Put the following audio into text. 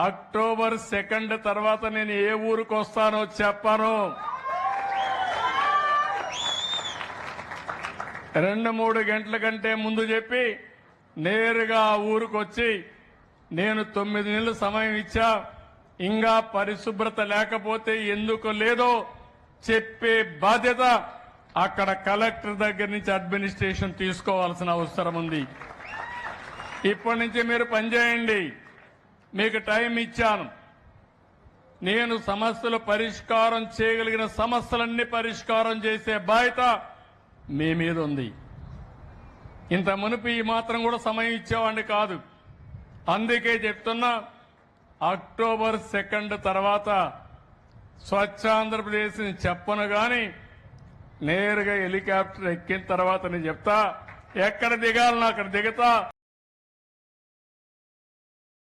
October 2 తర్వాత నేను ఏ ఊరికి వస్తానో చెప్పాను. 2-3 గంటల కంటే ముందు చెప్పి నేరుగా ఆ ఊరికి వచ్చి నేను 9 నెలలు సమయం ఇచ్చా, ఇంకా పరిశుభ్రత లేకపోతే ఎందుకు లేదో చెప్పే బాధ్యత అక్కడ కలెక్టర్ దగ్గర నుంచి అడ్మినిస్ట్రేషన్ తీసుకోవాల్సిన అవసరం ఉంది. ఇప్పటి నుంచి మీరు పనిచేయండి. మీకు టైం ఇచ్చాను. నేను సమస్యలు పరిష్కారం చేయగలిగిన సమస్యలన్నీ పరిష్కారం చేసే బాధ్యత మీ మీద ఉంది. ఇంత మునుపు ఈ మాత్రం కూడా సమయం ఇచ్చేవాడిని కాదు. అందుకే చెప్తున్నా, అక్టోబర్ 2 తర్వాత స్వచ్ఛ ఆంధ్రప్రదేశ్ ని చెప్పను గాని నేరుగా హెలికాప్టర్ ఎక్కిన తర్వాత నేను చెప్తా, ఎక్కడ దిగాలనో అక్కడ దిగుతా.